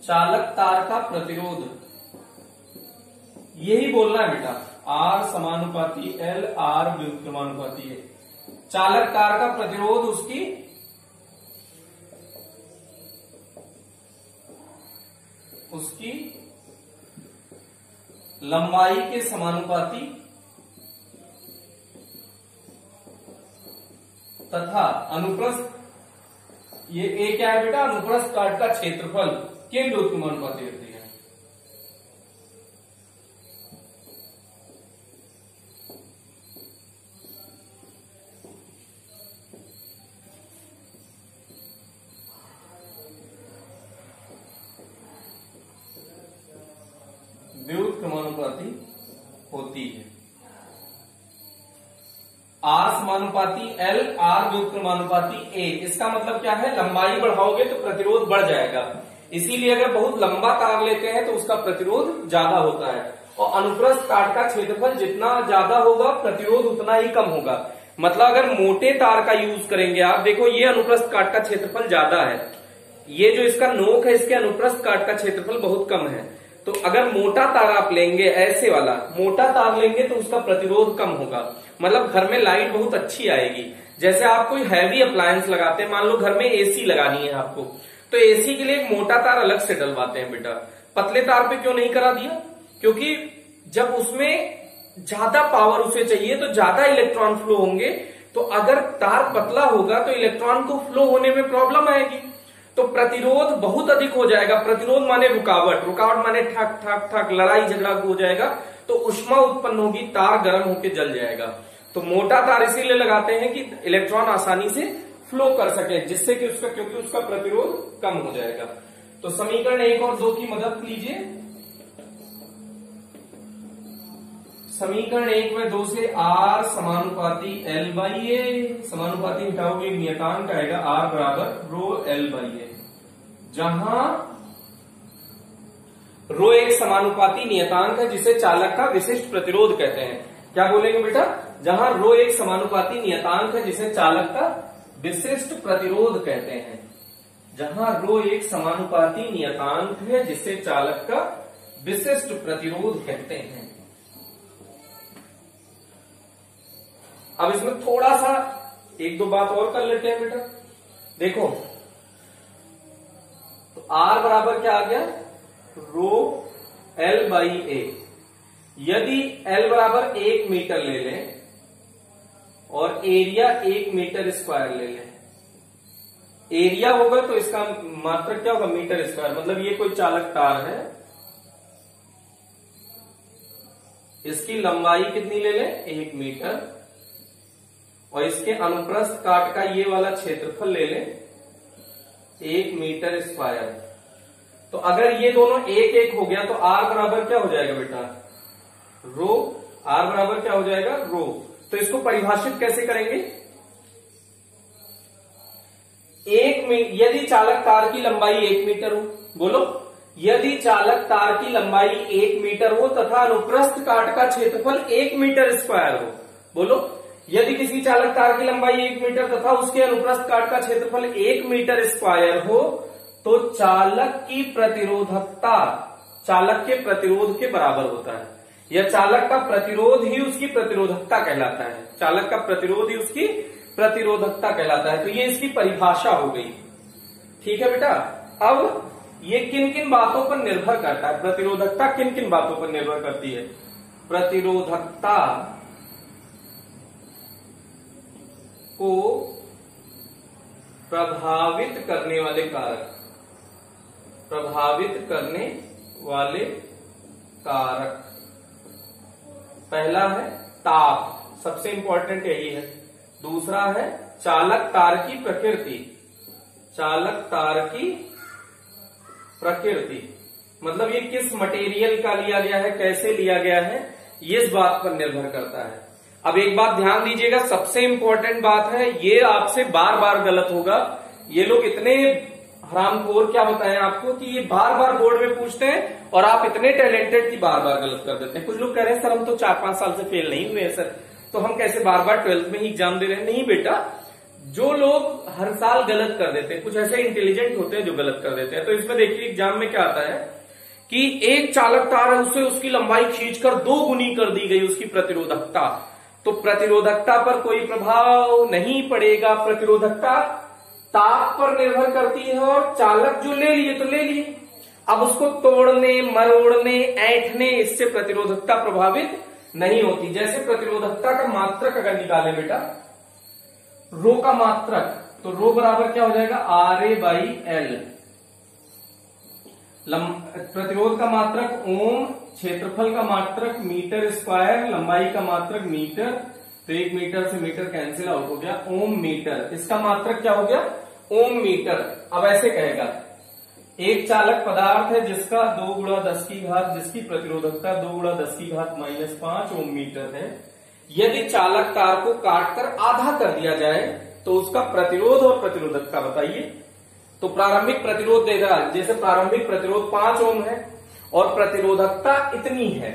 चालक तार का प्रतिरोध, यही बोलना है बेटा, R समानुपाती L, R व्युत्क्रमानुपाती है। चालक तार का प्रतिरोध उसकी लंबाई के समानुपाती तथा अनुप्रस्थ, ये A क्या है बेटा, अनुप्रस्थ काट का क्षेत्रफल के व्युत्क्रमानुपाती होती है। व्युत्क्रमानुपाती होती है। R समानुपाती L, R व्युत्क्रमानुपाती A, इसका मतलब क्या है, लंबाई बढ़ाओगे तो प्रतिरोध बढ़ जाएगा, इसीलिए अगर बहुत लंबा तार लेते हैं तो उसका प्रतिरोध ज्यादा होता है, और अनुप्रस्थ काट का क्षेत्रफल जितना ज्यादा होगा प्रतिरोध उतना ही कम होगा। मतलब अगर मोटे तार का यूज करेंगे आप, देखो ये अनुप्रस्थ काट का क्षेत्रफल ज्यादा है, ये जो इसका नोक है इसके अनुप्रस्थ काट का क्षेत्रफल बहुत कम है, तो अगर मोटा तार आप लेंगे, ऐसे वाला मोटा तार लेंगे तो उसका प्रतिरोध कम होगा। मतलब घर में लाइट बहुत अच्छी आएगी। जैसे आप कोई हैवी अप्लायंस लगाते हैं, मान लो घर में एसी लगानी है आपको, तो एसी के लिए एक मोटा तार अलग से डलवाते हैं बेटा, पतले तार पे क्यों नहीं करा दिया, क्योंकि जब उसमें ज्यादा पावर उसे चाहिए तो ज्यादा इलेक्ट्रॉन फ्लो होंगे, तो अगर तार पतला होगा तो इलेक्ट्रॉन को फ्लो होने में प्रॉब्लम आएगी, तो प्रतिरोध बहुत अधिक हो जाएगा। प्रतिरोध माने रुकावट, रुकावट माने ठक ठक ठक लड़ाई झगड़ा हो जाएगा, तो ऊष्मा उत्पन्न होगी, तार गर्म होकर जल जाएगा। तो मोटा तार इसीलिए लगाते हैं कि इलेक्ट्रॉन आसानी से फ्लो कर सके, जिससे कि उसका, क्योंकि उसका प्रतिरोध कम हो जाएगा। तो समीकरण 1 और 2 की मदद लीजिए। समीकरण 1 में 2 से R समानुपाती L बाई A, समानुपाती हटाओगे नियतांक आएगा R बराबर रो L बाई A, जहां रो एक समानुपाती नियतांक है जिसे चालक का विशिष्ट प्रतिरोध कहते हैं। क्या बोलेंगे बेटा, जहां रो एक समानुपाती नियतांक है जिसे चालक का विशिष्ट प्रतिरोध कहते हैं, जहां रो एक समानुपाती नियतांक है जिसे चालक का विशिष्ट प्रतिरोध कहते हैं। अब इसमें थोड़ा सा 1-2 बात और कर लेते हैं बेटा। देखो तो R बराबर क्या आ गया, रो L बाई A। यदि L बराबर 1 मीटर ले लें और एरिया 1 मीटर स्क्वायर ले लें, एरिया होगा तो इसका मात्रक क्या होगा, मीटर स्क्वायर। मतलब ये कोई चालक तार है, इसकी लंबाई कितनी ले लें, 1 मीटर, और इसके अनुप्रस्थ काट का ये वाला क्षेत्रफल ले लें 1 मीटर स्क्वायर। तो अगर ये दोनों 1-1 हो गया तो R बराबर क्या हो जाएगा बेटा, रो। R बराबर क्या हो जाएगा, रो। तो इसको परिभाषित कैसे करेंगे, यदि चालक तार की लंबाई 1 मीटर हो, बोलो, यदि चालक तार की लंबाई 1 मीटर हो तथा अनुप्रस्थ काट का क्षेत्रफल 1 मीटर स्क्वायर हो, बोलो, यदि किसी चालक तार की लंबाई 1 मीटर तथा उसके अनुप्रस्थ काट का क्षेत्रफल 1 मीटर स्क्वायर हो, तो चालक की प्रतिरोधकता चालक के प्रतिरोध के बराबर होता है। यह चालक का प्रतिरोध ही उसकी प्रतिरोधकता कहलाता है, चालक का प्रतिरोध ही उसकी प्रतिरोधकता कहलाता है। तो ये इसकी परिभाषा हो गई, ठीक है बेटा। अब ये किन किन बातों पर निर्भर करता है, प्रतिरोधकता किन किन बातों पर निर्भर करती है, प्रतिरोधकता को प्रभावित करने वाले कारक, प्रभावित करने वाले कारक, पहला है ताप, सबसे इंपॉर्टेंट यही है। दूसरा है चालक तार की प्रकृति, चालक तार की प्रकृति, मतलब ये किस मटेरियल का लिया गया है, कैसे लिया गया है, ये इस बात पर निर्भर करता है। अब एक बात ध्यान दीजिएगा, सबसे इंपॉर्टेंट बात है, ये आपसे बार बार गलत होगा। ये लोग इतने हरामखोर क्या बताएं आपको कि ये बार बार बोर्ड में पूछते हैं और आप इतने टैलेंटेड कि बार बार गलत कर देते हैं। कुछ लोग कह रहे हैं सर हम तो 4-5 साल से फेल नहीं हुए सर, तो हम कैसे बार बार 12th में ही एग्जाम दे रहे हैं। नहीं बेटा, जो लोग हर साल गलत कर देते हैं, कुछ ऐसे इंटेलिजेंट होते हैं जो गलत कर देते हैं। तो इसमें देखिए एग्जाम में क्या आता है कि एक चालक तार है, उससे उसकी लंबाई खींचकर 2 गुनी कर दी गई उसकी प्रतिरोधकता, तो प्रतिरोधकता पर कोई प्रभाव नहीं पड़ेगा। प्रतिरोधकता ताप पर निर्भर करती है और चालक जो ले लिए तो ले लिए, अब उसको तोड़ने, मरोड़ने, ऐंठने, इससे प्रतिरोधकता प्रभावित नहीं होती। जैसे प्रतिरोधकता का मात्रक अगर निकाले बेटा, रो का मात्रक, तो रो बराबर क्या हो जाएगा, RA/L। प्रतिरोध का मात्रक ओम, क्षेत्रफल का मात्रक मीटर स्क्वायर, लंबाई का मात्रक मीटर, तो 1 मीटर से मीटर कैंसिल आउट हो गया, ओम मीटर। इसका मात्रक क्या हो गया, ओम मीटर। अब ऐसे कहेगा, एक चालक पदार्थ है जिसका 2 × 10 की घात, जिसकी प्रतिरोधकता 2 × 10 की घात -5 ओम मीटर है। यदि चालक तार को काटकर आधा कर दिया जाए तो उसका प्रतिरोध और प्रतिरोधकता बताइए। तो प्रारंभिक प्रतिरोध देगा, जैसे प्रारंभिक प्रतिरोध 5 ओम है और प्रतिरोधकता इतनी है,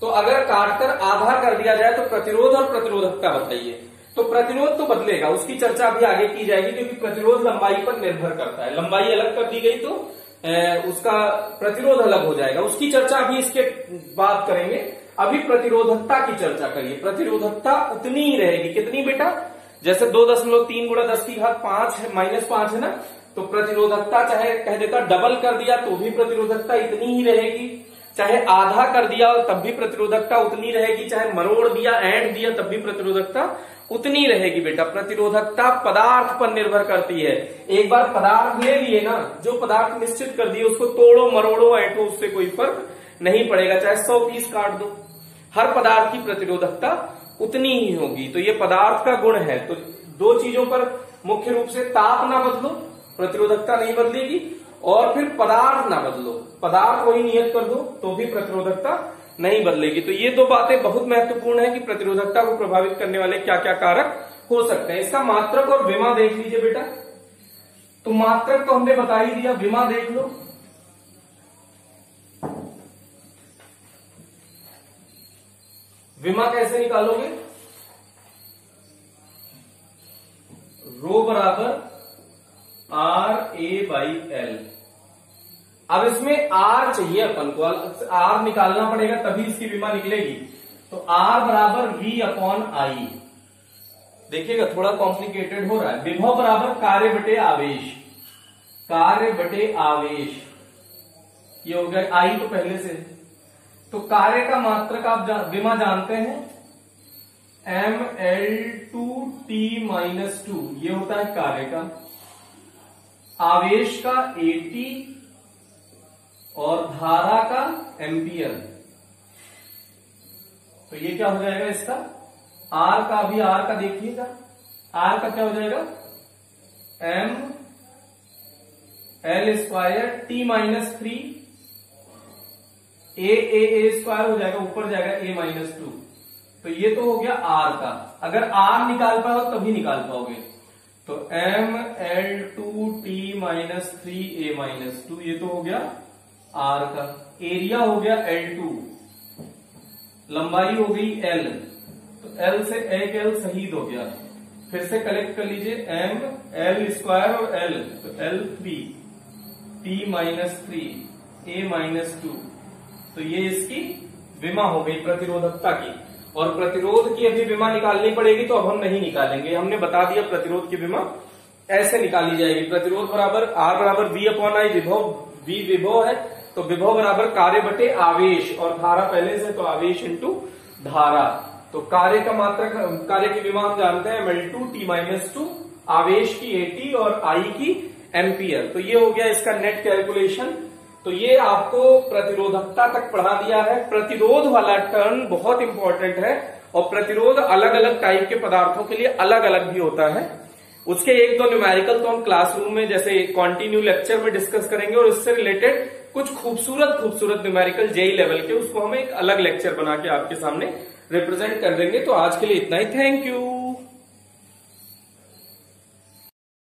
तो अगर काटकर आधा कर दिया जाए तो प्रतिरोध और प्रतिरोधकता बताइए। तो प्रतिरोध तो बदलेगा, उसकी चर्चा अभी आगे की जाएगी, क्योंकि प्रतिरोध लंबाई पर निर्भर करता है। लंबाई अलग कर दी गई तो उसका प्रतिरोध अलग हो जाएगा, उसकी चर्चा अभी इसके बाद करेंगे। अभी प्रतिरोधकता की चर्चा करिए। प्रतिरोधकता उतनी ही रहेगी, कितनी बेटा, जैसे 2.3 × 10 की घात 5 -5 है ना, तो प्रतिरोधकता चाहे कह देता डबल कर दिया तो भी प्रतिरोधकता इतनी ही रहेगी, चाहे आधा कर दिया तब भी प्रतिरोधकता उतनी रहेगी, चाहे मरोड़ दिया, ऐंठ दिया तब भी प्रतिरोधकता उतनी रहेगी। बेटा प्रतिरोधकता पदार्थ पर निर्भर करती है। एक बार पदार्थ ले लिए ना, जो पदार्थ निश्चित कर दिए उसको तोड़ो, मरोड़ो, ऐंठो, उससे कोई फर्क नहीं पड़ेगा, चाहे 100 पीस काट दो, हर पदार्थ की प्रतिरोधकता उतनी ही होगी। तो ये पदार्थ का गुण है। तो 2 चीजों पर मुख्य रूप से, ताप ना बदलो, प्रतिरोधकता नहीं बदलेगी, और फिर पदार्थ ना बदलो, पदार्थ वही नियत कर दो तो भी प्रतिरोधकता नहीं बदलेगी। तो ये 2 बातें बहुत महत्वपूर्ण है कि प्रतिरोधकता को प्रभावित करने वाले क्या क्या कारक हो सकते हैं। इसका मात्रक और विमा देख लीजिए बेटा। तो मात्रक तो हमने बता ही दिया, विमा देख लो। विमा कैसे निकालोगे, रो बराबर RA/L। अब इसमें R चाहिए अपन को, R निकालना पड़ेगा तभी इसकी विमा निकलेगी। तो R बराबर V/I। देखिएगा थोड़ा कॉम्प्लिकेटेड हो रहा है। विभव बराबर कार्य बटे आवेश, कार्य बटे आवेश, ये हो गया I तो पहले से। तो कार्य का मात्रक आप विमा जानते हैं, mL2T-2, ये होता है कार्य का, आवेश का AT और धारा का एम्पियर। तो ये क्या हो जाएगा इसका, R का, भी R का देखिएगा, R का क्या हो जाएगा, mL² T-3 A² हो जाएगा, ऊपर जाएगा A-2। तो ये तो हो गया R का। अगर R निकाल पाओ तभी निकाल पाओगे। तो mL2T-3A-2, ये तो हो गया R का। एरिया हो गया L2, लंबाई हो गई L, तो L से एक L शहीद हो गया। फिर से कलेक्ट कर लीजिए, mL² और L, तो L3 T-3 A-2, तो ये इसकी विमा हो गई प्रतिरोधकता की। और प्रतिरोध की अभी विमा निकालनी पड़ेगी, तो अब हम नहीं निकालेंगे, हमने बता दिया प्रतिरोध की विमा ऐसे निकाली जाएगी। प्रतिरोध बराबर R बराबर V/I, विभव V विभव है, तो विभव बराबर कार्य बटे आवेश, और धारा पहले से, तो आवेश इंटू धारा। तो कार्य का मात्रक, कार्य की विमा हम जानते हैं mL2T-2, आवेश की AT और I की एम्पियर। तो ये हो गया इसका नेट कैलकुलेशन। तो ये आपको प्रतिरोधकता तक पढ़ा दिया है। प्रतिरोध वाला टर्म बहुत इंपॉर्टेंट है, और प्रतिरोध अलग अलग टाइप के पदार्थों के लिए अलग अलग भी होता है, उसके एक दो न्यूमेरिकल तो हम क्लासरूम में जैसे कंटिन्यू लेक्चर में डिस्कस करेंगे, और इससे रिलेटेड कुछ खूबसूरत न्यूमेरिकल जेई लेवल के, उसको हम एक अलग लेक्चर बना के आपके सामने रिप्रेजेंट कर देंगे। तो आज के लिए इतना ही, थैंक यू।